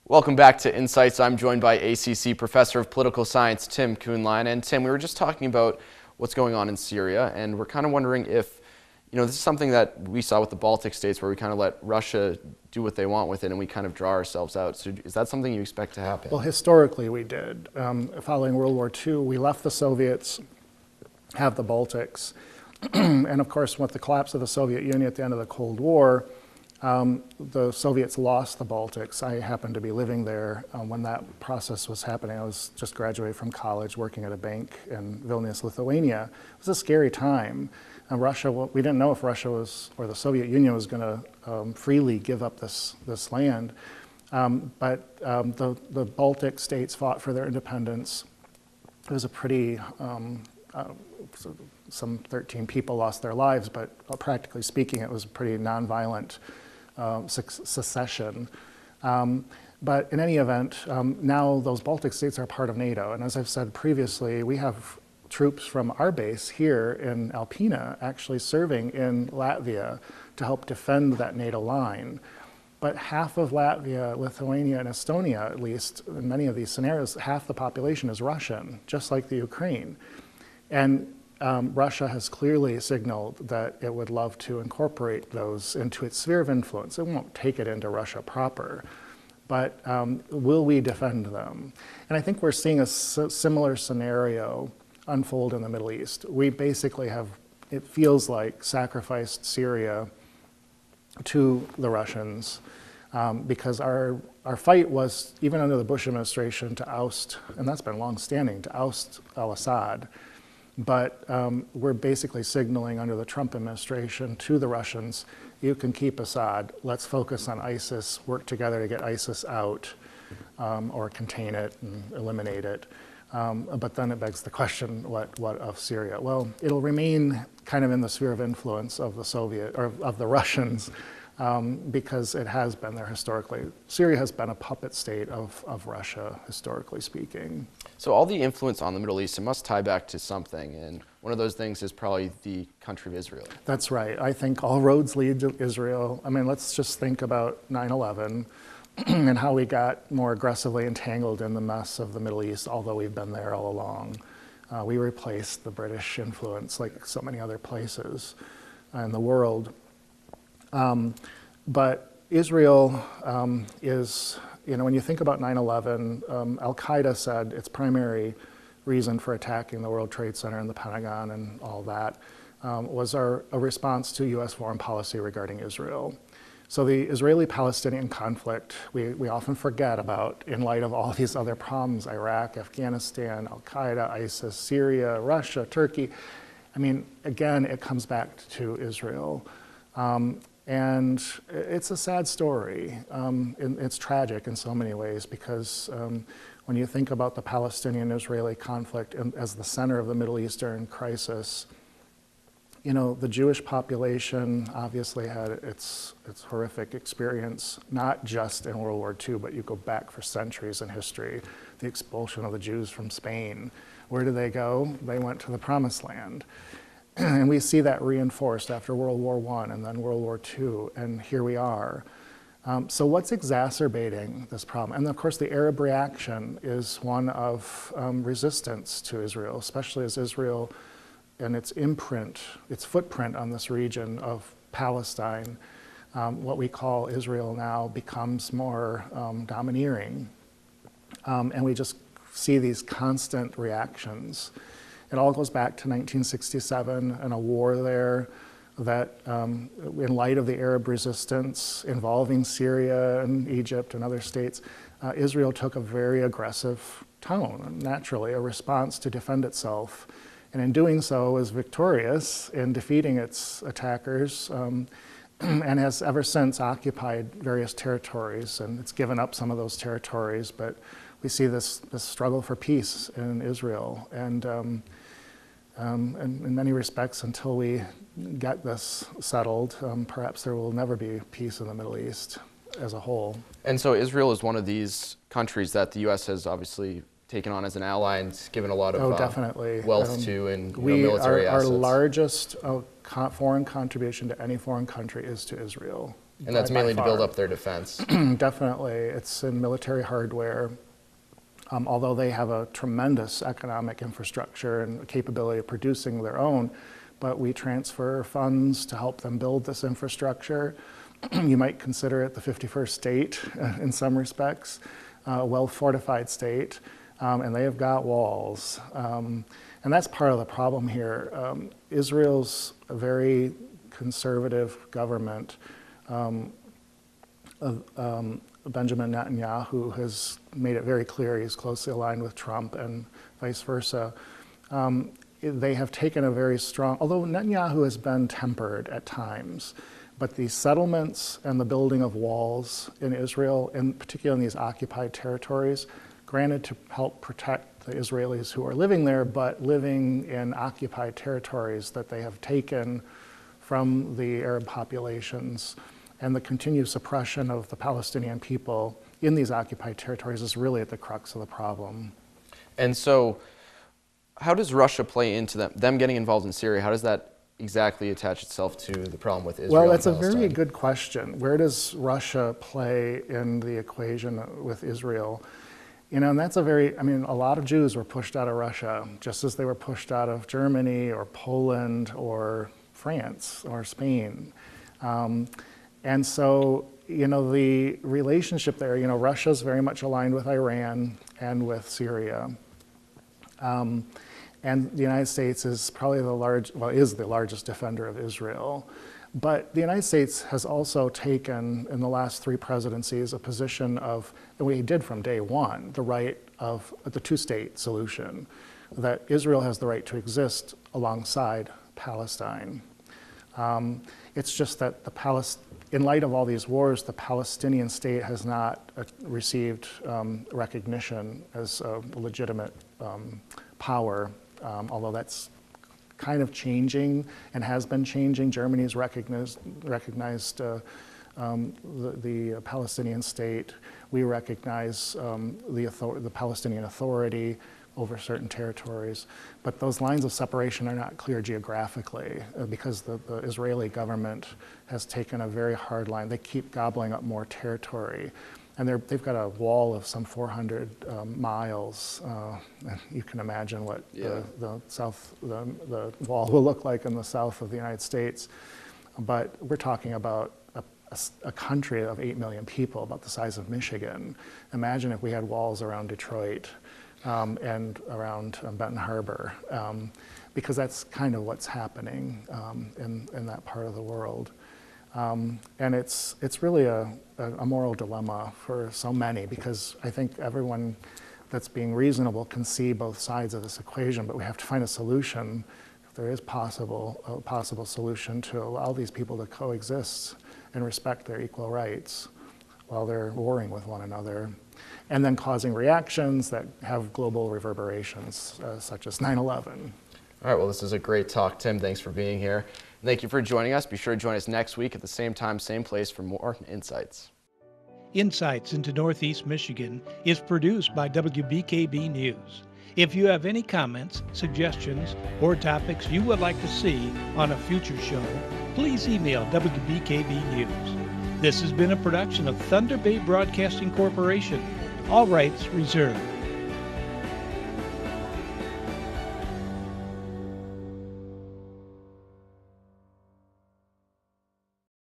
Welcome back to Insights. I'm joined by ACC Professor of Political Science, Tim Kuhnlein. And Tim, we were just talking about what's going on in Syria, and we're kind of wondering if, this is something that we saw with the Baltic states where we kind of let Russia do what they want with it and we kind of draw ourselves out. So is that something you expect to happen? Well, historically we did. Following World War II, we left the Soviets have the Baltics. And of course, with the collapse of the Soviet Union at the end of the Cold War, the Soviets lost the Baltics. I happened to be living there when that process was happening. I was just graduated from college working at a bank in Vilnius, Lithuania. It was a scary time. And Russia, we didn't know if Russia was, or the Soviet Union was going to freely give up this land. But the Baltic states fought for their independence. It was a pretty, some 13 people lost their lives, but practically speaking, it was a pretty nonviolent secession. But in any event, now those Baltic states are part of NATO. And as I've said previously, we have troops from our base here in Alpena actually serving in Latvia to help defend that NATO line. But half of Latvia, Lithuania, and Estonia, at least in many of these scenarios, half the population is Russian, just like the Ukraine. And Russia has clearly signaled that it would love to incorporate those into its sphere of influence. It won't take it into Russia proper, but will we defend them? And I think we're seeing a similar scenario unfold in the Middle East. We basically have, it feels like, sacrificed Syria to the Russians because our fight was, even under the Bush administration, to oust, and that's been long-standing, to oust al-Assad. But we're basically signaling under the Trump administration to the Russians, you can keep Assad, let's focus on ISIS, work together to get ISIS out or contain it and eliminate it. But then it begs the question, what of Syria? Well, it'll remain kind of in the sphere of influence of the Soviet, or of the Russians, because it has been there historically. Syria has been a puppet state of Russia, historically speaking. So all the influence on the Middle East, it must tie back to something, and one of those things is probably the country of Israel. That's right. I think all roads lead to Israel. I mean, let's just think about 9/11 and how we got more aggressively entangled in the mess of the Middle East, although we've been there all along. We replaced the British influence like so many other places in the world. But Israel is, when you think about 9/11, Al-Qaeda said its primary reason for attacking the World Trade Center and the Pentagon and all that was a response to U.S. foreign policy regarding Israel. So the Israeli-Palestinian conflict, we often forget about in light of all these other problems, Iraq, Afghanistan, Al-Qaeda, ISIS, Syria, Russia, Turkey. I mean, again, it comes back to Israel. And it's a sad story. It's tragic in so many ways because when you think about the Palestinian-Israeli conflict as the center of the Middle Eastern crisis, the Jewish population obviously had its horrific experience, not just in World War II, but you go back for centuries in history. The expulsion of the Jews from Spain. Where did they go? They went to the Promised Land. And we see that reinforced after World War I and then World War II, and here we are. So what's exacerbating this problem? And of course the Arab reaction is one of resistance to Israel, especially as Israel and its footprint on this region of Palestine, what we call Israel now, becomes more domineering. And we just see these constant reactions. It all goes back to 1967 and a war there that, in light of the Arab resistance involving Syria and Egypt and other states, Israel took a very aggressive tone, naturally, a response to defend itself. And in doing so, was victorious in defeating its attackers and has ever since occupied various territories. And it's given up some of those territories, but we see this struggle for peace in Israel. And in many respects, until we get this settled, perhaps there will never be peace in the Middle East as a whole. And so Israel is one of these countries that the U.S. has obviously taken on as an ally and given a lot of definitely. Wealth to and military assets. Our largest foreign contribution to any foreign country is to Israel. And that's by mainly to build far. up their defense. Definitely. It's in military hardware. Although they have a tremendous economic infrastructure and capability of producing their own, but we transfer funds to help them build this infrastructure. You might consider it the 51st state in some respects, a well-fortified state, and they have got walls. And that's part of the problem here. Israel's a very conservative government. Benjamin Netanyahu has made it very clear he's closely aligned with Trump and vice versa. They have taken a very strong, although Netanyahu has been tempered at times, but the settlements and the building of walls in Israel, and particularly in these occupied territories, granted to help protect the Israelis who are living there, but living in occupied territories that they have taken from the Arab populations, and the continued suppression of the Palestinian people in these occupied territories is really at the crux of the problem. And so how does Russia play into them getting involved in Syria? How does that exactly attach itself to the problem with Israel? Well, that's a and very Palestine? good question. Where does Russia play in the equation with Israel? You know, and that's a lot of Jews were pushed out of Russia, just as they were pushed out of Germany or Poland or France or Spain. And so, the relationship there, Russia's very much aligned with Iran and with Syria. And the United States is probably is the largest defender of Israel. But the United States has also taken, in the last 3 presidencies, a position of, and we did from day one, the right of the 2-state solution, that Israel has the right to exist alongside Palestine. It's just that in light of all these wars, the Palestinian state has not received recognition as a legitimate power, although that's kind of changing and has been changing. Germany's recognized the Palestinian state. We recognize the Palestinian Authority over certain territories, but those lines of separation are not clear geographically because the Israeli government has taken a very hard line. They keep gobbling up more territory, and they've got a wall of some 400 miles. You can imagine what the wall will look like in the south of the United States, but we're talking about a country of 8 million people, about the size of Michigan. Imagine if we had walls around Detroit. And around Benton Harbor, because that's kind of what's happening in that part of the world. And it's really a moral dilemma for so many, because I think everyone that's being reasonable can see both sides of this equation, but we have to find a solution, if there is a possible solution, to allow these people to coexist and respect their equal rights while they're warring with one another, and then causing reactions that have global reverberations, such as 9/11. All right, well, this is a great talk, Tim. Thanks for being here. Thank you for joining us. Be sure to join us next week at the same time, same place for more insights. Insights into Northeast Michigan is produced by WBKB News. If you have any comments, suggestions, or topics you would like to see on a future show, please email WBKB News. This has been a production of Thunder Bay Broadcasting Corporation. All rights reserved.